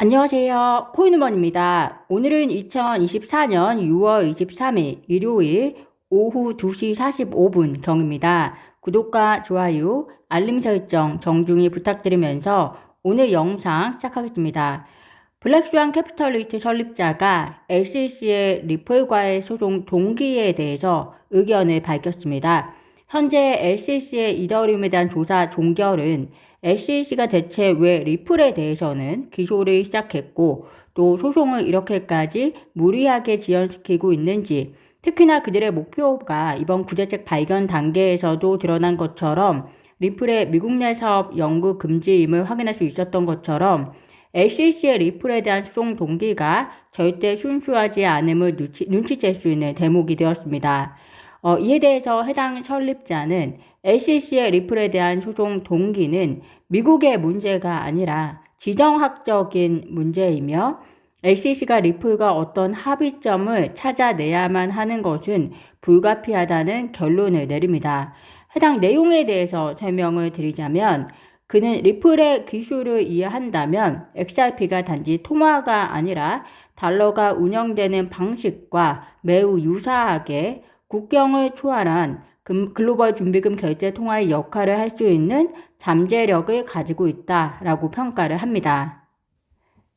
안녕하세요. 코인우먼입니다. 오늘은 2024년 6월 23일 일요일 오후 2시 45분 경입니다. 구독과 좋아요, 알림 설정 정중히 부탁드리면서 오늘 영상 시작하겠습니다. 블랙스완 캐피털리스트 설립자가 SEC의 리플과의 소송 동기에 대해서 의견을 밝혔습니다. 현재 SEC의 이더리움에 대한 조사 종결은 SEC가 대체 왜 리플에 대해서는 기소를 시작했고 또 소송을 이렇게까지 무리하게 지연시키고 있는지, 특히나 그들의 목표가 이번 구제책 발견 단계에서도 드러난 것처럼 리플의 미국 내 사업 영구 금지임을 확인할 수 있었던 것처럼 SEC의 리플에 대한 소송 동기가 절대 순수하지 않음을 눈치챌 수 있는 대목이 되었습니다. 이에 대해서 해당 설립자는 SEC의 리플에 대한 소송 동기는 미국의 문제가 아니라 지정학적인 문제이며 SEC가 리플과 어떤 합의점을 찾아내야만 하는 것은 불가피하다는 결론을 내립니다. 해당 내용에 대해서 설명을 드리자면 그는 리플의 기술을 이해한다면 XRP가 단지 통화가 아니라 달러가 운영되는 방식과 매우 유사하게 국경을 초월한 글로벌 준비금 결제 통화의 역할을 할 수 있는 잠재력을 가지고 있다라고 평가를 합니다.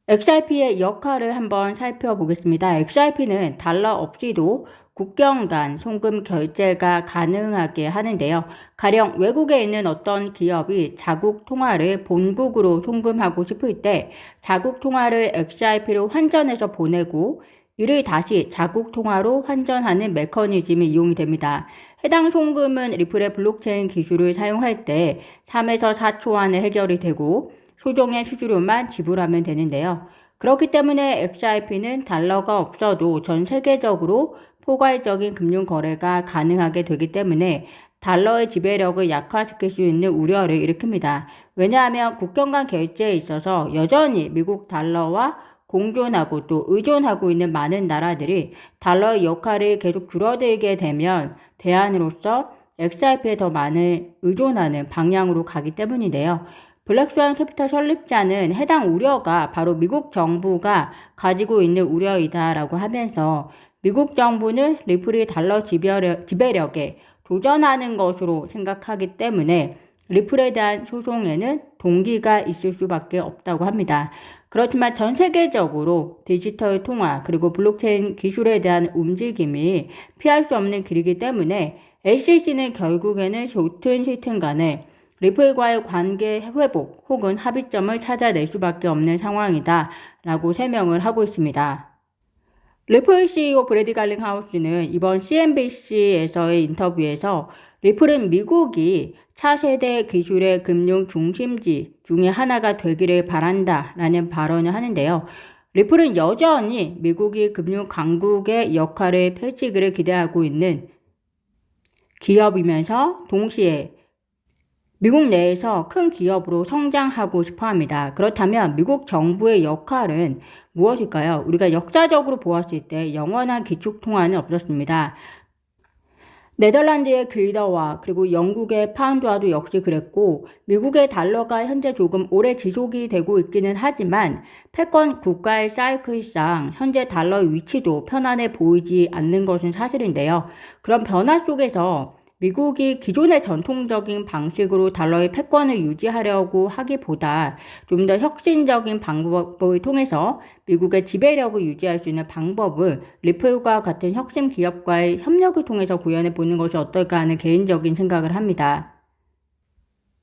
XRP의 역할을 한번 살펴보겠습니다. XRP는 달러 없이도 국경 간 송금 결제가 가능하게 하는데요. 가령 외국에 있는 어떤 기업이 자국 통화를 본국으로 송금하고 싶을 때 자국 통화를 XRP로 환전해서 보내고 이를 다시 자국 통화로 환전하는 메커니즘이 이용이 됩니다. 해당 송금은 리플의 블록체인 기술을 사용할 때 3에서 4초 안에 해결이 되고 소정의 수수료만 지불하면 되는데요. 그렇기 때문에 XRP는 달러가 없어도 전 세계적으로 포괄적인 금융 거래가 가능하게 되기 때문에 달러의 지배력을 약화시킬 수 있는 우려를 일으킵니다. 왜냐하면 국경 간 결제에 있어서 여전히 미국 달러와 공존하고 또 의존하고 있는 많은 나라들이 달러의 역할이 계속 줄어들게 되면 대안으로서 XRP에 더 많은 의존하는 방향으로 가기 때문인데요. 블랙스완 캐피털 설립자는 해당 우려가 바로 미국 정부가 가지고 있는 우려이다라고 하면서 미국 정부는 리플이 달러 지배력에 도전하는 것으로 생각하기 때문에 리플에 대한 소송에는 동기가 있을 수밖에 없다고 합니다. 그렇지만 전 세계적으로 디지털 통화 그리고 블록체인 기술에 대한 움직임이 피할 수 없는 길이기 때문에 SEC는 결국에는 좋든 싫든 간에 리플과의 관계 회복 혹은 합의점을 찾아낼 수밖에 없는 상황이다 라고 설명을 하고 있습니다. 리플 CEO 브래디 갈링하우스는 이번 CNBC에서의 인터뷰에서 리플은 미국이 차세대 기술의 금융 중심지 중에 하나가 되기를 바란다 라는 발언을 하는데요. 리플은 여전히 미국이 금융 강국의 역할을 펼치기를 기대하고 있는 기업이면서 동시에 미국 내에서 큰 기업으로 성장하고 싶어 합니다. 그렇다면 미국 정부의 역할은 무엇일까요? 우리가 역사적으로 보았을 때 영원한 기축통화는 없었습니다. 네덜란드의 길더와 그리고 영국의 파운드와도 역시 그랬고 미국의 달러가 현재 조금 오래 지속이 되고 있기는 하지만 패권 국가의 사이클상 현재 달러의 위치도 편안해 보이지 않는 것은 사실인데요. 그런 변화 속에서 미국이 기존의 전통적인 방식으로 달러의 패권을 유지하려고 하기보다 좀 더 혁신적인 방법을 통해서 미국의 지배력을 유지할 수 있는 방법을 리플과 같은 혁신 기업과의 협력을 통해서 구현해 보는 것이 어떨까 하는 개인적인 생각을 합니다.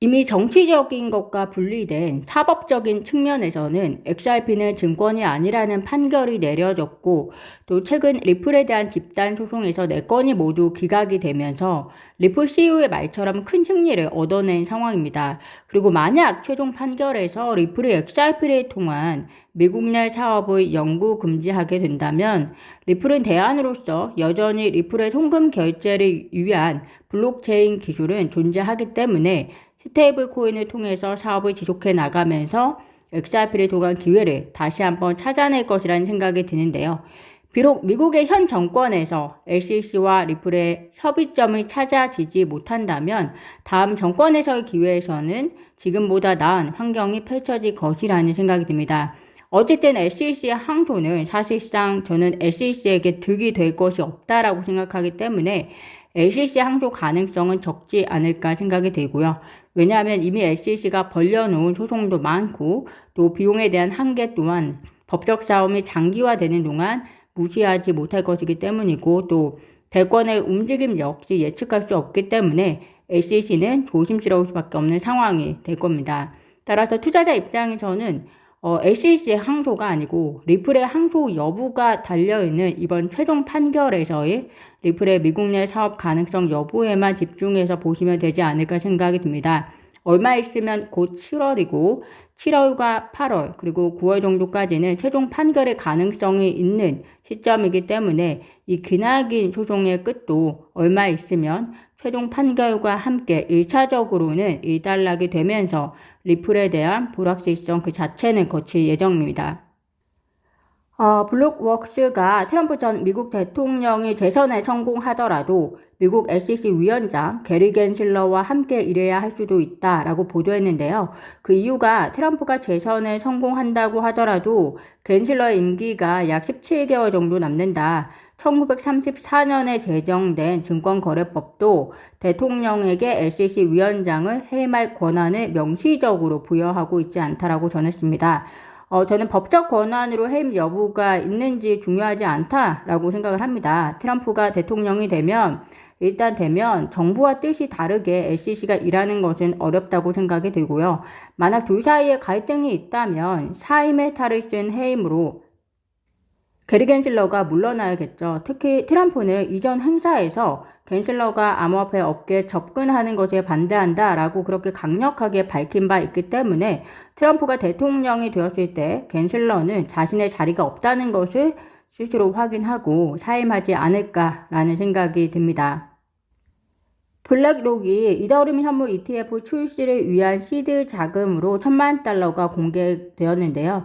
이미 정치적인 것과 분리된 사법적인 측면에서는 XRP는 증권이 아니라는 판결이 내려졌고 또 최근 리플에 대한 집단 소송에서 4건이 모두 기각이 되면서 리플 CEO의 말처럼 큰 승리를 얻어낸 상황입니다. 그리고 만약 최종 판결에서 리플이 XRP를 통한 미국 내 사업을 영구 금지하게 된다면 리플은 대안으로서 여전히 리플의 송금 결제를 위한 블록체인 기술은 존재하기 때문에 스테이블 코인을 통해서 사업을 지속해 나가면서 XRP를 통한 기회를 다시 한번 찾아낼 것이라는 생각이 드는데요. 비록 미국의 현 정권에서 SEC와 리플의 협의점을 찾아지지 못한다면 다음 정권에서의 기회에서는 지금보다 나은 환경이 펼쳐질 것이라는 생각이 듭니다. 어쨌든 SEC의 항소는 사실상 저는 SEC에게 득이 될 것이 없다라고 생각하기 때문에 SEC 항소 가능성은 적지 않을까 생각이 되고요. 왜냐하면 이미 SEC가 벌려놓은 소송도 많고 또 비용에 대한 한계 또한 법적 싸움이 장기화되는 동안 무시하지 못할 것이기 때문이고 또 대권의 움직임 역시 예측할 수 없기 때문에 SEC는 조심스러울 수밖에 없는 상황이 될 겁니다. 따라서 투자자 입장에서는 SEC의 항소가 아니고 리플의 항소 여부가 달려있는 이번 최종 판결에서의 리플의 미국 내 사업 가능성 여부에만 집중해서 보시면 되지 않을까 생각이 듭니다. 얼마 있으면 곧 7월이고 7월과 8월 그리고 9월 정도까지는 최종 판결의 가능성이 있는 시점이기 때문에 이 기나긴 소송의 끝도 얼마 있으면 최종 판결과 함께 1차적으로는 일단락이 되면서 리플에 대한 불확실성 그 자체는 거칠 예정입니다. 블록웍스가 트럼프 전 미국 대통령이 재선에 성공하더라도 미국 SEC 위원장 게리 겐슬러와 함께 일해야 할 수도 있다라고 보도했는데요. 그 이유가 트럼프가 재선에 성공한다고 하더라도 겐슬러의 임기가 약 17개월 정도 남는다. 1934년에 제정된 증권거래법도 대통령에게 SEC 위원장을 해임할 권한을 명시적으로 부여하고 있지 않다라고 전했습니다. 저는 법적 권한으로 해임 여부가 있는지 중요하지 않다라고 생각을 합니다. 트럼프가 대통령이 되면 정부와 뜻이 다르게 SEC가 일하는 것은 어렵다고 생각이 들고요. 만약 둘 사이에 갈등이 있다면 사임의 탈을 쓴 해임으로 게리 겐슬러가 물러나야겠죠. 특히 트럼프는 이전 행사에서 겐슬러가 암호화폐 업계에 접근하는 것에 반대한다라고 그렇게 강력하게 밝힌 바 있기 때문에 트럼프가 대통령이 되었을 때 겐슬러는 자신의 자리가 없다는 것을 스스로 확인하고 사임하지 않을까라는 생각이 듭니다. 블랙록이 이더리움 현물 ETF 출시를 위한 시드 자금으로 $10,000,000가 공개되었는데요.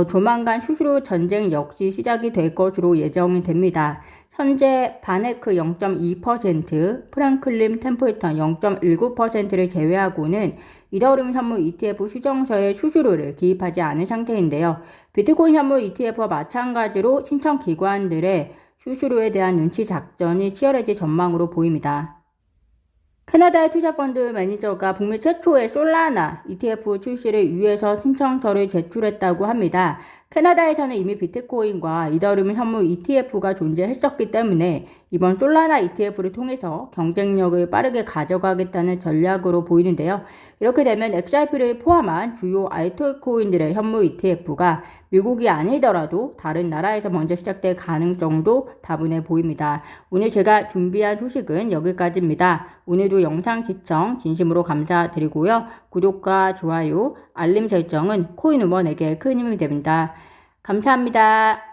조만간 수수료 전쟁 역시 시작이 될 것으로 예정이 됩니다. 현재 바네크 0.2%, 프랭클린 템플턴 0.19%를 제외하고는 이더리움 현물 ETF 수정서에 수수료를 기입하지 않은 상태인데요. 비트코인 현물 ETF와 마찬가지로 신청 기관들의 수수료에 대한 눈치 작전이 치열해질 전망으로 보입니다. 캐나다의 투자펀드 매니저가 북미 최초의 솔라나 ETF 출시를 위해서 신청서를 제출했다고 합니다. 캐나다에서는 이미 비트코인과 이더리움 현물 ETF가 존재했었기 때문에 이번 솔라나 ETF를 통해서 경쟁력을 빠르게 가져가겠다는 전략으로 보이는데요. 이렇게 되면 XRP를 포함한 주요 알트코인들의 현물 ETF가 미국이 아니더라도 다른 나라에서 먼저 시작될 가능성도 다분해 보입니다. 오늘 제가 준비한 소식은 여기까지입니다. 오늘도 영상 시청 진심으로 감사드리고요. 구독과 좋아요, 알림 설정은 코인우먼에게 큰 힘이 됩니다. 감사합니다.